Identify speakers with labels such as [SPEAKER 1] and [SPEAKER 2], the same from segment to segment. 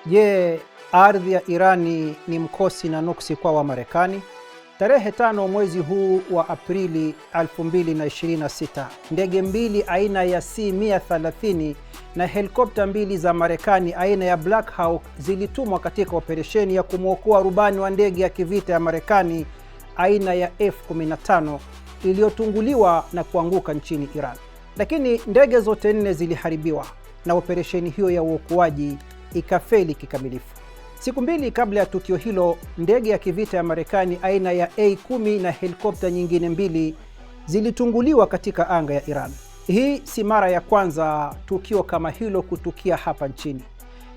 [SPEAKER 1] Je, ardhi ya Irani ni mkosi na nuksi kwa Wamarekani? Tarehe 5 mwezi huu wa Aprili 2026, ndege mbili aina ya C-130 na helikopta mbili za Marekani aina ya Black Hawk zilitumwa katika operesheni ya kumwokoa rubani wa ndege ya kivita ya Marekani aina ya F-15 iliyotunguliwa na kuanguka nchini Iran. Lakini ndege zote nne ziliharibiwa na operesheni hiyo ya uokoaji ikafeli kikamilifu. Siku mbili kabla ya tukio hilo, ndege ya kivita ya Marekani aina ya A-10 na helikopta nyingine mbili zilitunguliwa katika anga ya Iran. Hii si mara ya kwanza tukio kama hilo kutukia hapa nchini.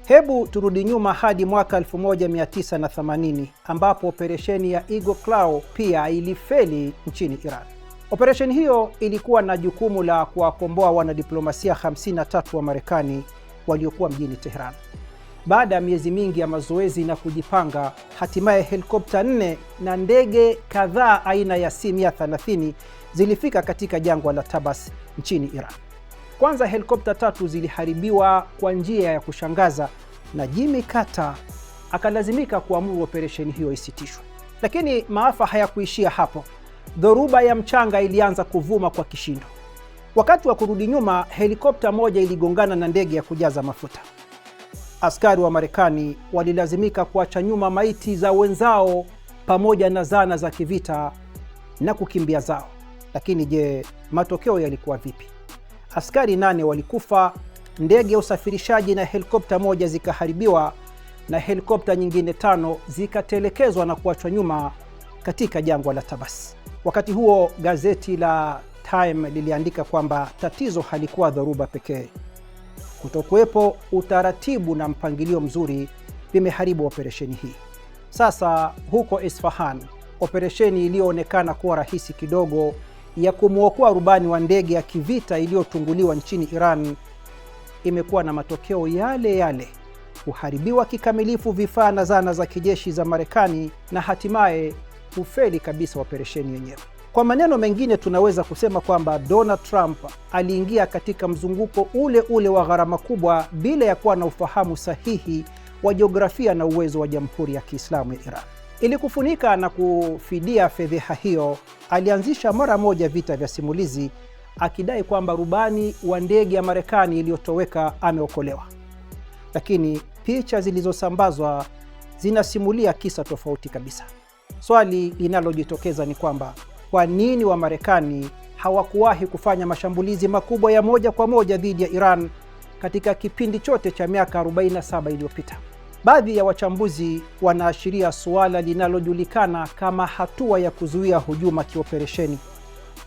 [SPEAKER 1] Hebu turudi nyuma hadi mwaka 1980 ambapo operesheni ya Eagle Claw pia ilifeli nchini Iran. Operesheni hiyo ilikuwa na jukumu la kuwakomboa wanadiplomasia 53 wa Marekani waliokuwa mjini Tehran. Baada ya miezi mingi ya mazoezi na kujipanga, hatimaye helikopta 4 na ndege kadhaa aina ya C-130 zilifika katika jangwa la Tabas nchini Iran. Kwanza helikopta 3 ziliharibiwa kwa njia ya kushangaza na Jimmy Carter akalazimika kuamuru operesheni hiyo isitishwe. Lakini maafa hayakuishia hapo. Dhoruba ya mchanga ilianza kuvuma kwa kishindo. Wakati wa kurudi nyuma, helikopta moja iligongana na ndege ya kujaza mafuta. Askari wa Marekani walilazimika kuacha nyuma maiti za wenzao pamoja na zana za kivita na kukimbia zao. Lakini je, matokeo yalikuwa vipi? Askari 8 walikufa, ndege ya usafirishaji na helikopta moja zikaharibiwa na helikopta nyingine 5 zikatelekezwa na kuachwa nyuma katika jangwa la Tabas. Wakati huo gazeti la Time liliandika kwamba tatizo halikuwa dhoruba pekee. Kutokuwepo utaratibu na mpangilio mzuri vimeharibu operesheni hii. Sasa huko Isfahan, operesheni iliyoonekana kuwa rahisi kidogo ya kumwokoa rubani wa ndege ya kivita iliyotunguliwa nchini Iran imekuwa na matokeo yale yale: kuharibiwa kikamilifu vifaa na zana za kijeshi za Marekani na hatimaye kufeli kabisa operesheni yenyewe. Kwa maneno mengine, tunaweza kusema kwamba Donald Trump aliingia katika mzunguko ule ule wa gharama kubwa bila ya kuwa na ufahamu sahihi wa jiografia na uwezo wa Jamhuri ya Kiislamu ya Iran. Ili kufunika na kufidia fedheha hiyo, alianzisha mara moja vita vya simulizi akidai kwamba rubani wa ndege ya Marekani iliyotoweka ameokolewa. Lakini picha zilizosambazwa zinasimulia kisa tofauti kabisa. Swali linalojitokeza ni kwamba kwa nini Wamarekani hawakuwahi kufanya mashambulizi makubwa ya moja kwa moja dhidi ya Iran katika kipindi chote cha miaka 47 iliyopita? Baadhi ya wachambuzi wanaashiria suala linalojulikana kama hatua ya kuzuia hujuma kioperesheni,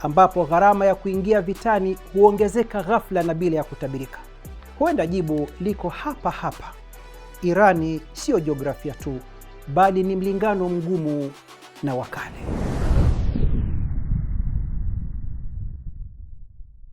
[SPEAKER 1] ambapo gharama ya kuingia vitani huongezeka ghafla na bila ya kutabirika. Huenda jibu liko hapa hapa. Irani sio jiografia tu, bali ni mlingano mgumu na wakale.